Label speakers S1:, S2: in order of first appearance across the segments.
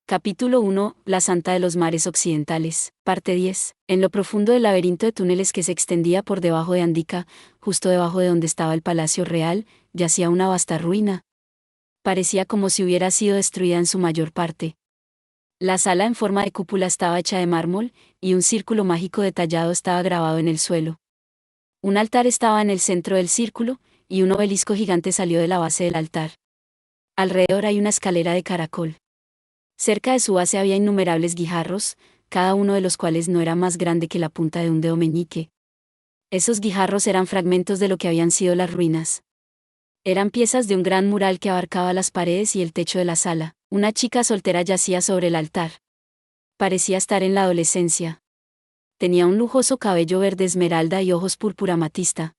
S1: Capítulo 1. La Santa de los Mares Occidentales. Parte 10. En lo profundo del laberinto de túneles que se extendía por debajo de Andika, justo debajo de donde estaba el Palacio Real, yacía una vasta ruina. Parecía como si hubiera sido destruida en su mayor parte. La sala en forma de cúpula estaba hecha de mármol, y un círculo mágico detallado estaba grabado en el suelo. Un altar estaba en el centro del círculo, y un obelisco gigante salió de la base del altar. Alrededor hay una escalera de caracol. Cerca de su base había innumerables guijarros, cada uno de los cuales no era más grande que la punta de un dedo meñique. Esos guijarros eran fragmentos de lo que habían sido las ruinas. Eran piezas de un gran mural que abarcaba las paredes y el techo de la sala. Una chica soltera yacía sobre el altar. Parecía estar en la adolescencia. Tenía un lujoso cabello verde esmeralda y ojos púrpura amatista.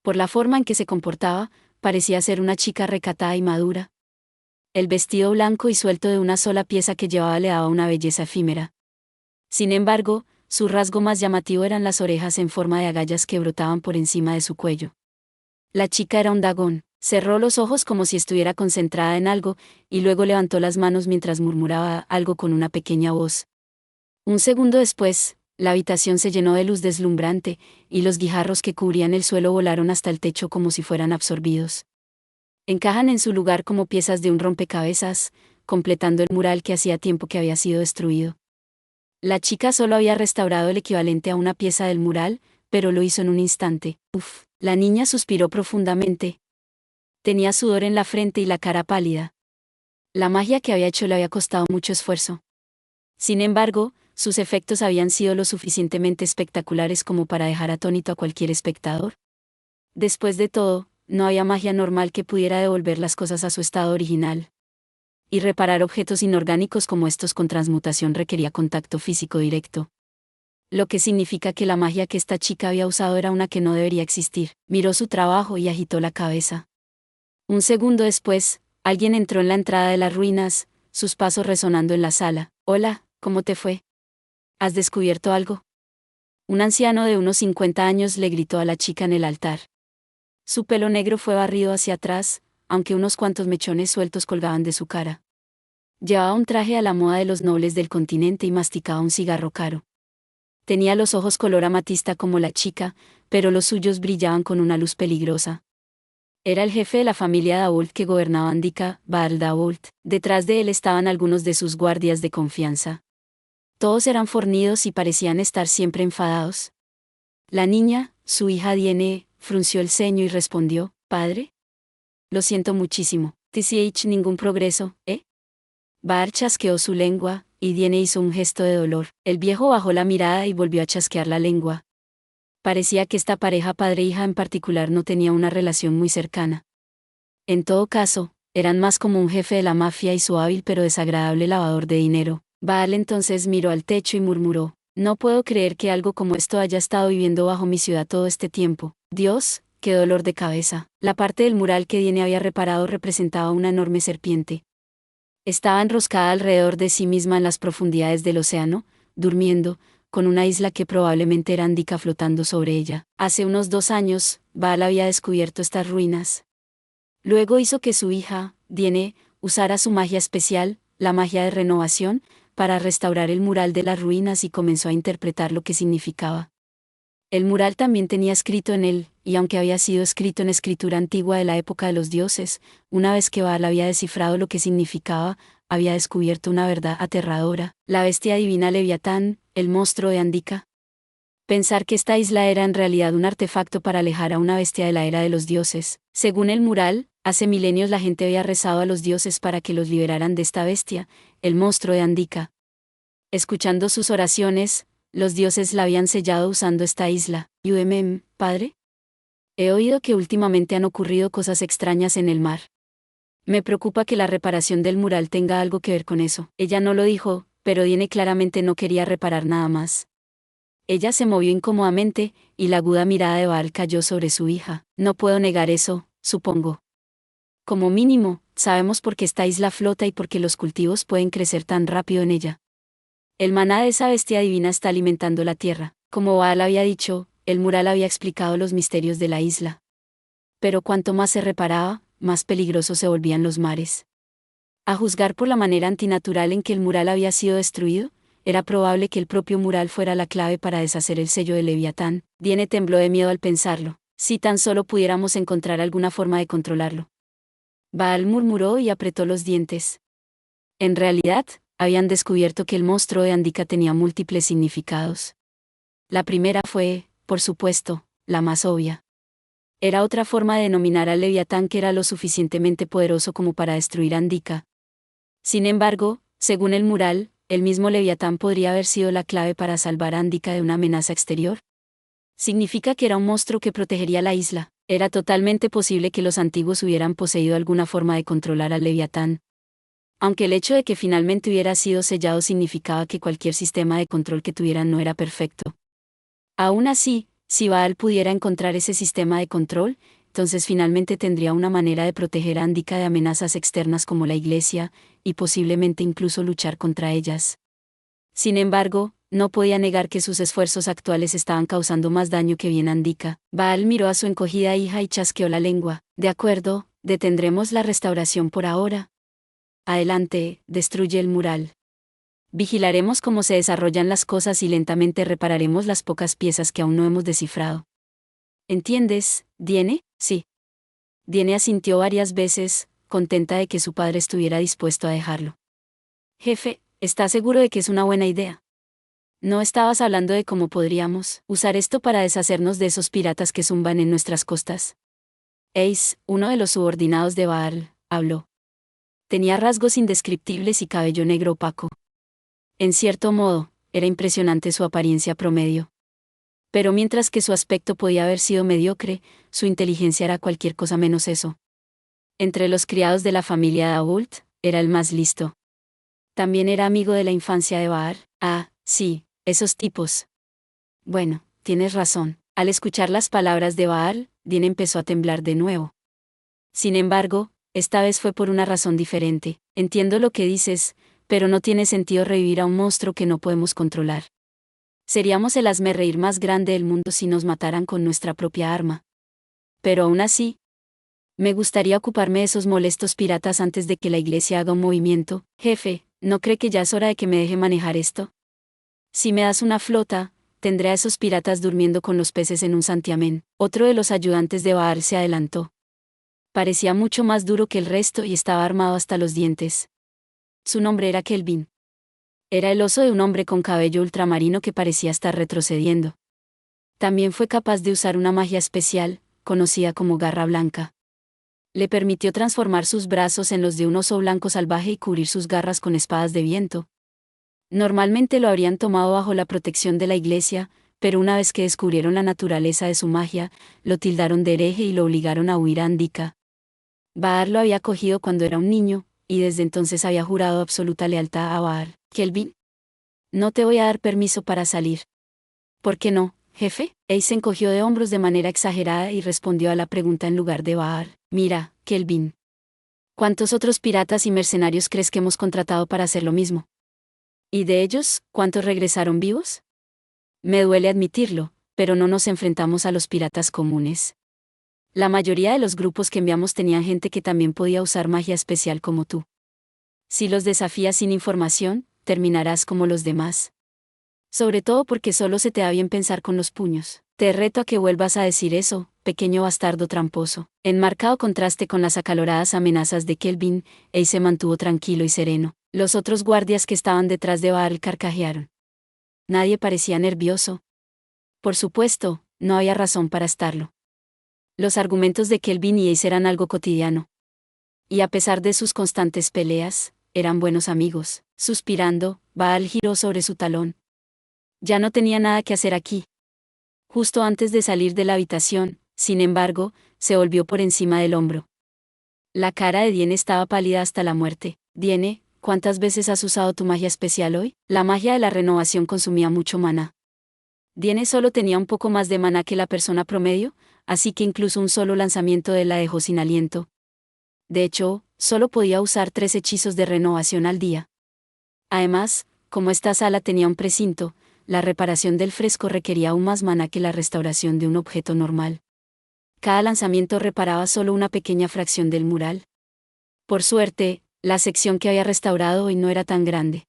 S1: Por la forma en que se comportaba, parecía ser una chica recatada y madura. El vestido blanco y suelto de una sola pieza que llevaba le daba una belleza efímera. Sin embargo, su rasgo más llamativo eran las orejas en forma de agallas que brotaban por encima de su cuello. La chica era un dagón. Cerró los ojos como si estuviera concentrada en algo, y luego levantó las manos mientras murmuraba algo con una pequeña voz. Un segundo después, la habitación se llenó de luz deslumbrante, y los guijarros que cubrían el suelo volaron hasta el techo como si fueran absorbidos. Encajan en su lugar como piezas de un rompecabezas, completando el mural que hacía tiempo que había sido destruido. La chica solo había restaurado el equivalente a una pieza del mural, pero lo hizo en un instante. Uf, la niña suspiró profundamente. Tenía sudor en la frente y la cara pálida. La magia que había hecho le había costado mucho esfuerzo. Sin embargo, sus efectos habían sido lo suficientemente espectaculares como para dejar atónito a cualquier espectador. Después de todo, no había magia normal que pudiera devolver las cosas a su estado original. Y reparar objetos inorgánicos como estos con transmutación requería contacto físico directo. Lo que significa que la magia que esta chica había usado era una que no debería existir. Miró su trabajo y agitó la cabeza. Un segundo después, alguien entró en la entrada de las ruinas, sus pasos resonando en la sala. Hola, ¿cómo te fue? ¿Has descubierto algo? Un anciano de unos 50 años le gritó a la chica en el altar. Su pelo negro fue barrido hacia atrás, aunque unos cuantos mechones sueltos colgaban de su cara. Llevaba un traje a la moda de los nobles del continente y masticaba un cigarro caro. Tenía los ojos color amatista como la chica, pero los suyos brillaban con una luz peligrosa. Era el jefe de la familia Dabolt que gobernaba Andika, Baal Dabolt. Detrás de él estaban algunos de sus guardias de confianza. Todos eran fornidos y parecían estar siempre enfadados. La niña, su hija Diene, frunció el ceño y respondió, «Padre. Lo siento muchísimo. TCH ningún progreso, ¿eh?» Baal chasqueó su lengua, y Diene hizo un gesto de dolor. El viejo bajó la mirada y volvió a chasquear la lengua. Parecía que esta pareja padre-hija en particular no tenía una relación muy cercana. En todo caso, eran más como un jefe de la mafia y su hábil pero desagradable lavador de dinero. Baal entonces miró al techo y murmuró, «No puedo creer que algo como esto haya estado viviendo bajo mi ciudad todo este tiempo. Dios, qué dolor de cabeza». La parte del mural que Diene había reparado representaba una enorme serpiente. Estaba enroscada alrededor de sí misma en las profundidades del océano, durmiendo, con una isla que probablemente era Andika flotando sobre ella. Hace unos 2 años, Baal había descubierto estas ruinas. Luego hizo que su hija, Diene, usara su magia especial, la magia de renovación, para restaurar el mural de las ruinas y comenzó a interpretar lo que significaba. El mural también tenía escrito en él, y aunque había sido escrito en escritura antigua de la época de los dioses, una vez que Baal había descifrado lo que significaba, había descubierto una verdad aterradora: la bestia divina Leviatán, el monstruo de Andika. Pensar que esta isla era en realidad un artefacto para alejar a una bestia de la era de los dioses. Según el mural, hace milenios la gente había rezado a los dioses para que los liberaran de esta bestia, el monstruo de Andika. Escuchando sus oraciones, los dioses la habían sellado usando esta isla. Padre. He oído que últimamente han ocurrido cosas extrañas en el mar. Me preocupa que la reparación del mural tenga algo que ver con eso. Ella no lo dijo, pero Diene claramente no quería reparar nada más. Ella se movió incómodamente, y la aguda mirada de Baal cayó sobre su hija. No puedo negar eso, supongo. Como mínimo, sabemos por qué esta isla flota y por qué los cultivos pueden crecer tan rápido en ella. El maná de esa bestia divina está alimentando la tierra. Como Baal había dicho, el mural había explicado los misterios de la isla. Pero cuanto más se reparaba, más peligrosos se volvían los mares. A juzgar por la manera antinatural en que el mural había sido destruido, era probable que el propio mural fuera la clave para deshacer el sello de Leviatán. Diene tembló de miedo al pensarlo. Si tan solo pudiéramos encontrar alguna forma de controlarlo. Baal murmuró y apretó los dientes. En realidad, habían descubierto que el monstruo de Andika tenía múltiples significados. La primera fue, por supuesto, la más obvia. Era otra forma de denominar al Leviatán que era lo suficientemente poderoso como para destruir Andika. Sin embargo, según el mural, el mismo Leviatán podría haber sido la clave para salvar a Andika de una amenaza exterior. Significa que era un monstruo que protegería la isla. Era totalmente posible que los antiguos hubieran poseído alguna forma de controlar al Leviatán. Aunque el hecho de que finalmente hubiera sido sellado significaba que cualquier sistema de control que tuvieran no era perfecto. Aún así, si Baal pudiera encontrar ese sistema de control, entonces finalmente tendría una manera de proteger a Andika de amenazas externas como la iglesia, y posiblemente incluso luchar contra ellas. Sin embargo, no podía negar que sus esfuerzos actuales estaban causando más daño que bien a Andika. Baal miró a su encogida hija y chasqueó la lengua. De acuerdo, detendremos la restauración por ahora. Adelante, destruye el mural. Vigilaremos cómo se desarrollan las cosas y lentamente repararemos las pocas piezas que aún no hemos descifrado. ¿Entiendes, Diene? Sí. Diene asintió varias veces, contenta de que su padre estuviera dispuesto a dejarlo. Jefe, ¿está seguro de que es una buena idea? ¿No estabas hablando de cómo podríamos usar esto para deshacernos de esos piratas que zumban en nuestras costas? Ace, uno de los subordinados de Baal, habló. Tenía rasgos indescriptibles y cabello negro opaco. En cierto modo, era impresionante su apariencia promedio. Pero mientras que su aspecto podía haber sido mediocre, su inteligencia era cualquier cosa menos eso. Entre los criados de la familia Dault, era el más listo. También era amigo de la infancia de Baal. Ah, sí, esos tipos. Bueno, tienes razón. Al escuchar las palabras de Baal, Diene empezó a temblar de nuevo. Sin embargo, esta vez fue por una razón diferente. Entiendo lo que dices, pero no tiene sentido revivir a un monstruo que no podemos controlar. Seríamos el hazmerreír más grande del mundo si nos mataran con nuestra propia arma. Pero aún así, me gustaría ocuparme de esos molestos piratas antes de que la iglesia haga un movimiento. Jefe, ¿no cree que ya es hora de que me deje manejar esto? Si me das una flota, tendré a esos piratas durmiendo con los peces en un santiamén. Otro de los ayudantes de Baal se adelantó. Parecía mucho más duro que el resto y estaba armado hasta los dientes. Su nombre era Kelvin. Era el oso de un hombre con cabello ultramarino que parecía estar retrocediendo. También fue capaz de usar una magia especial, conocida como garra blanca. Le permitió transformar sus brazos en los de un oso blanco salvaje y cubrir sus garras con espadas de viento. Normalmente lo habrían tomado bajo la protección de la iglesia, pero una vez que descubrieron la naturaleza de su magia, lo tildaron de hereje y lo obligaron a huir a Andika. Baal lo había cogido cuando era un niño, y desde entonces había jurado absoluta lealtad a Baal. Kelvin, no te voy a dar permiso para salir. ¿Por qué no, jefe? Ace se encogió de hombros de manera exagerada y respondió a la pregunta en lugar de Baal. Mira, Kelvin. ¿Cuántos otros piratas y mercenarios crees que hemos contratado para hacer lo mismo? ¿Y de ellos, cuántos regresaron vivos? Me duele admitirlo, pero no nos enfrentamos a los piratas comunes. La mayoría de los grupos que enviamos tenían gente que también podía usar magia especial como tú. Si los desafías sin información, terminarás como los demás. Sobre todo porque solo se te da bien pensar con los puños. Te reto a que vuelvas a decir eso, pequeño bastardo tramposo. En marcado contraste con las acaloradas amenazas de Kelvin, Ace se mantuvo tranquilo y sereno. Los otros guardias que estaban detrás de Baal carcajearon. Nadie parecía nervioso. Por supuesto, no había razón para estarlo. Los argumentos de Kelvin y Ace eran algo cotidiano. Y a pesar de sus constantes peleas, eran buenos amigos. Suspirando, Baal giró sobre su talón. Ya no tenía nada que hacer aquí. Justo antes de salir de la habitación, sin embargo, se volvió por encima del hombro. La cara de Diene estaba pálida hasta la muerte. Diene, ¿cuántas veces has usado tu magia especial hoy? La magia de la renovación consumía mucho maná. Diene solo tenía un poco más de maná que la persona promedio, así que incluso un solo lanzamiento de la dejó sin aliento. De hecho, solo podía usar 3 hechizos de renovación al día. Además, como esta sala tenía un precinto, la reparación del fresco requería aún más maná que la restauración de un objeto normal. Cada lanzamiento reparaba solo una pequeña fracción del mural. Por suerte, La sección que había restaurado hoy no era tan grande.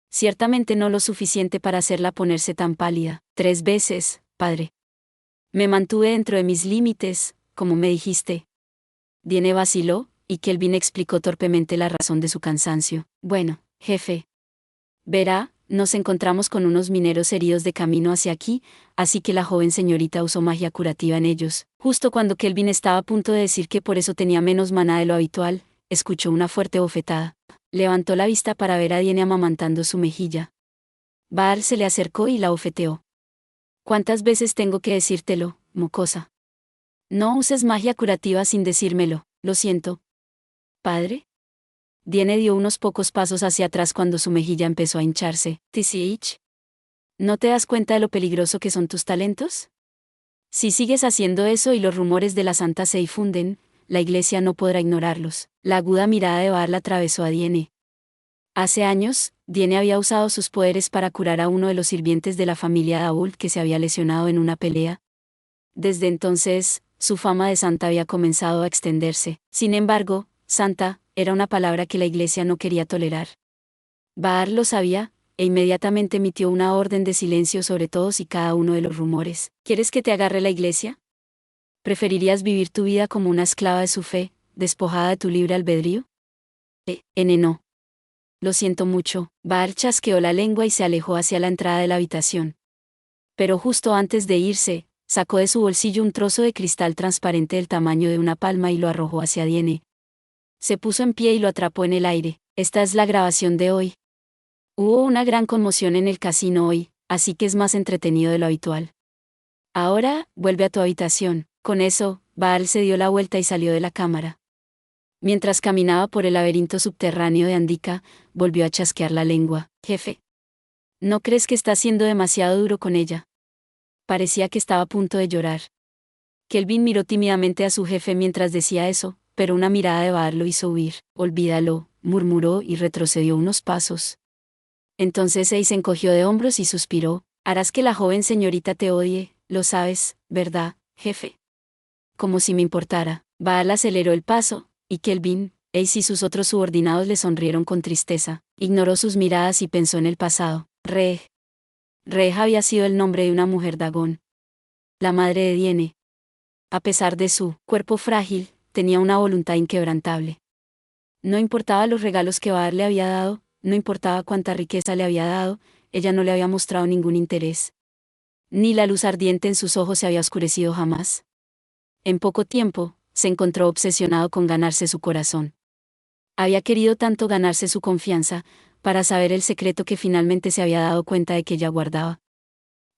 S1: Ciertamente no lo suficiente para hacerla ponerse tan pálida. 3 veces, padre. Me mantuve dentro de mis límites, como me dijiste. Diene vaciló, y Kelvin explicó torpemente la razón de su cansancio. Bueno, jefe. Verá, nos encontramos con unos mineros heridos de camino hacia aquí, así que la joven señorita usó magia curativa en ellos. Justo cuando Kelvin estaba a punto de decir que por eso tenía menos maná de lo habitual, escuchó una fuerte bofetada. Levantó la vista para ver a Diene amamantando su mejilla. Baal se le acercó y la bofeteó. ¿Cuántas veces tengo que decírtelo, mocosa? No uses magia curativa sin decírmelo, lo siento. ¿Padre? Diene dio unos pocos pasos hacia atrás cuando su mejilla empezó a hincharse. ¿TCH? ¿No te das cuenta de lo peligroso que son tus talentos? Si sigues haciendo eso y los rumores de la santa se difunden, la iglesia no podrá ignorarlos. La aguda mirada de Baal atravesó a Diene. Hace años, Diene había usado sus poderes para curar a uno de los sirvientes de la familia Daul que se había lesionado en una pelea. Desde entonces, su fama de santa había comenzado a extenderse. Sin embargo, santa era una palabra que la iglesia no quería tolerar. Baal lo sabía, e inmediatamente emitió una orden de silencio sobre todos y cada uno de los rumores. ¿Quieres que te agarre la iglesia? ¿Preferirías vivir tu vida como una esclava de su fe, despojada de tu libre albedrío? No. Lo siento mucho. Baal chasqueó la lengua y se alejó hacia la entrada de la habitación. Pero justo antes de irse, sacó de su bolsillo un trozo de cristal transparente del tamaño de una palma y lo arrojó hacia Diene. Se puso en pie y lo atrapó en el aire. Esta es la grabación de hoy. Hubo una gran conmoción en el casino hoy, así que es más entretenido de lo habitual. Ahora, vuelve a tu habitación. Con eso, Baal se dio la vuelta y salió de la cámara. Mientras caminaba por el laberinto subterráneo de Andika, volvió a chasquear la lengua. Jefe. ¿No crees que está siendo demasiado duro con ella? Parecía que estaba a punto de llorar. Kelvin miró tímidamente a su jefe mientras decía eso, pero una mirada de Baal lo hizo huir. Olvídalo, murmuró y retrocedió unos pasos. Entonces se encogió de hombros y suspiró. Harás que la joven señorita te odie, lo sabes, ¿verdad, jefe? Como si me importara. Baal aceleró el paso, y Kelvin, Ace y sus otros subordinados le sonrieron con tristeza. Ignoró sus miradas y pensó en el pasado. Reg había sido el nombre de una mujer Dagón. La madre de Diene. A pesar de su cuerpo frágil, tenía una voluntad inquebrantable. No importaba los regalos que Baal le había dado, no importaba cuánta riqueza le había dado, ella no le había mostrado ningún interés. Ni la luz ardiente en sus ojos se había oscurecido jamás. En poco tiempo, se encontró obsesionado con ganarse su corazón. Había querido tanto ganarse su confianza, para saber el secreto que finalmente se había dado cuenta de que ella guardaba.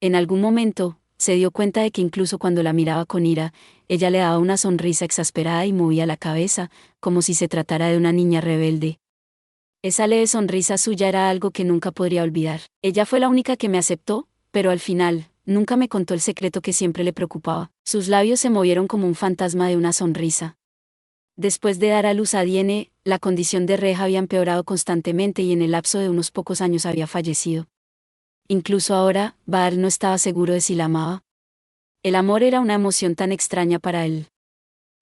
S1: En algún momento, se dio cuenta de que incluso cuando la miraba con ira, ella le daba una sonrisa exasperada y movía la cabeza, como si se tratara de una niña rebelde. Esa leve sonrisa suya era algo que nunca podría olvidar. Ella fue la única que me aceptó, pero al final, nunca me contó el secreto que siempre le preocupaba. Sus labios se movieron como un fantasma de una sonrisa. Después de dar a luz a Diene, la condición de Reg había empeorado constantemente y en el lapso de unos pocos años había fallecido. Incluso ahora, Baal no estaba seguro de si la amaba. El amor era una emoción tan extraña para él.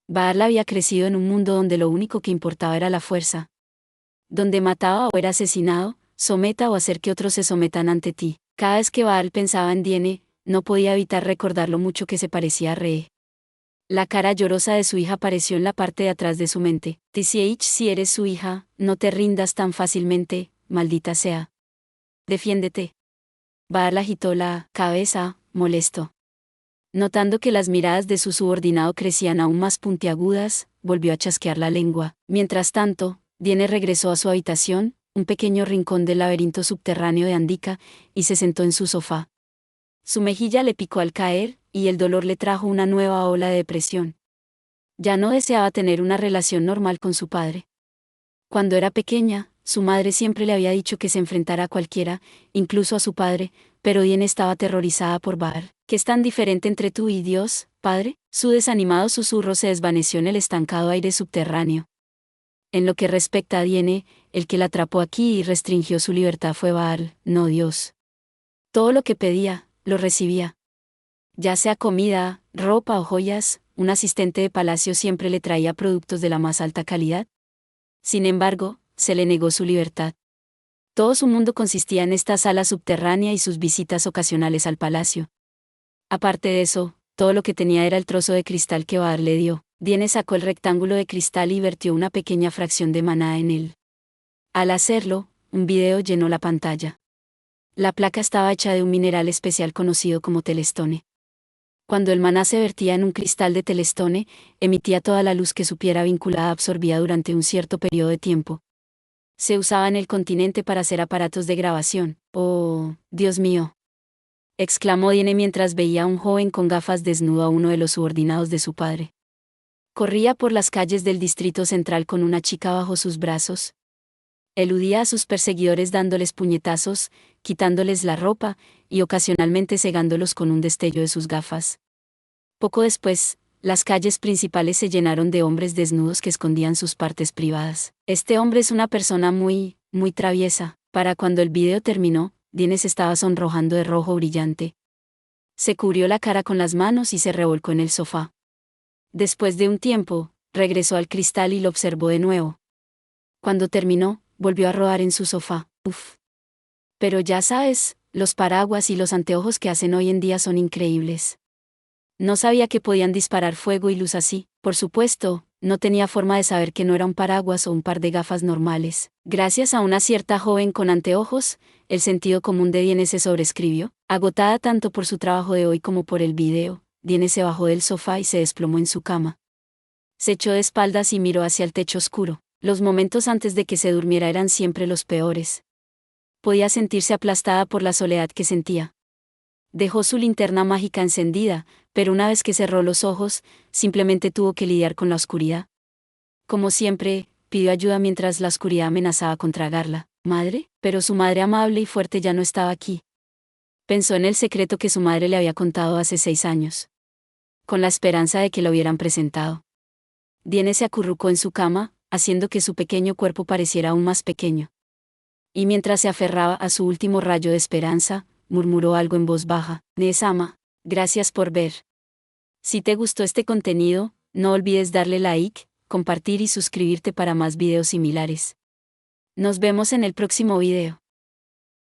S1: Baal había crecido en un mundo donde lo único que importaba era la fuerza. Donde mataba o era asesinado, someta o hacer que otros se sometan ante ti. Cada vez que Baal pensaba en Diene, no podía evitar recordar lo mucho que se parecía a Reg. La cara llorosa de su hija apareció en la parte de atrás de su mente. TCH, si eres su hija, no te rindas tan fácilmente, maldita sea. Defiéndete. Baal agitó la cabeza, molesto. Notando que las miradas de su subordinado crecían aún más puntiagudas, volvió a chasquear la lengua. Mientras tanto, Diene regresó a su habitación, un pequeño rincón del laberinto subterráneo de Andika, y se sentó en su sofá. Su mejilla le picó al caer, y el dolor le trajo una nueva ola de depresión. Ya no deseaba tener una relación normal con su padre. Cuando era pequeña, su madre siempre le había dicho que se enfrentara a cualquiera, incluso a su padre, pero Diene estaba aterrorizada por Baal. ¿Qué es tan diferente entre tú y Dios, padre? Su desanimado susurro se desvaneció en el estancado aire subterráneo. En lo que respecta a Diene, el que la atrapó aquí y restringió su libertad fue Baal, no Dios. Todo lo que pedía, lo recibía. Ya sea comida, ropa o joyas, un asistente de palacio siempre le traía productos de la más alta calidad. Sin embargo, se le negó su libertad. Todo su mundo consistía en esta sala subterránea y sus visitas ocasionales al palacio. Aparte de eso, todo lo que tenía era el trozo de cristal que Baar le dio. Diene sacó el rectángulo de cristal y vertió una pequeña fracción de maná en él. Al hacerlo, un video llenó la pantalla. La placa estaba hecha de un mineral especial conocido como telestone. Cuando el maná se vertía en un cristal de telestone, emitía toda la luz que su piedra vinculada absorbía durante un cierto periodo de tiempo. Se usaba en el continente para hacer aparatos de grabación. ¡Oh, Dios mío!, exclamó Diene mientras veía a un joven con gafas desnudo a uno de los subordinados de su padre. Corría por las calles del distrito central con una chica bajo sus brazos. Eludía a sus perseguidores dándoles puñetazos, quitándoles la ropa, y ocasionalmente cegándolos con un destello de sus gafas. Poco después, las calles principales se llenaron de hombres desnudos que escondían sus partes privadas. Este hombre es una persona muy traviesa. Para cuando el video terminó, Diene se estaba sonrojando de rojo brillante. Se cubrió la cara con las manos y se revolcó en el sofá. Después de un tiempo, regresó al cristal y lo observó de nuevo. Cuando terminó, volvió a rodar en su sofá. Uf. Pero ya sabes, los paraguas y los anteojos que hacen hoy en día son increíbles. No sabía que podían disparar fuego y luz así. Por supuesto, no tenía forma de saber que no era un paraguas o un par de gafas normales. Gracias a una cierta joven con anteojos, el sentido común de Diene se sobrescribió. Agotada tanto por su trabajo de hoy como por el video, Diene se bajó del sofá y se desplomó en su cama. Se echó de espaldas y miró hacia el techo oscuro. Los momentos antes de que se durmiera eran siempre los peores. Podía sentirse aplastada por la soledad que sentía. Dejó su linterna mágica encendida, pero una vez que cerró los ojos, simplemente tuvo que lidiar con la oscuridad. Como siempre, pidió ayuda mientras la oscuridad amenazaba con tragarla. ¿Madre? Pero su madre amable y fuerte ya no estaba aquí. Pensó en el secreto que su madre le había contado hace 6 años. Con la esperanza de que lo hubieran presentado. Diene se acurrucó en su cama, haciendo que su pequeño cuerpo pareciera aún más pequeño. Y mientras se aferraba a su último rayo de esperanza, murmuró algo en voz baja. Nesama, gracias por ver. Si te gustó este contenido, no olvides darle like, compartir y suscribirte para más videos similares. Nos vemos en el próximo video.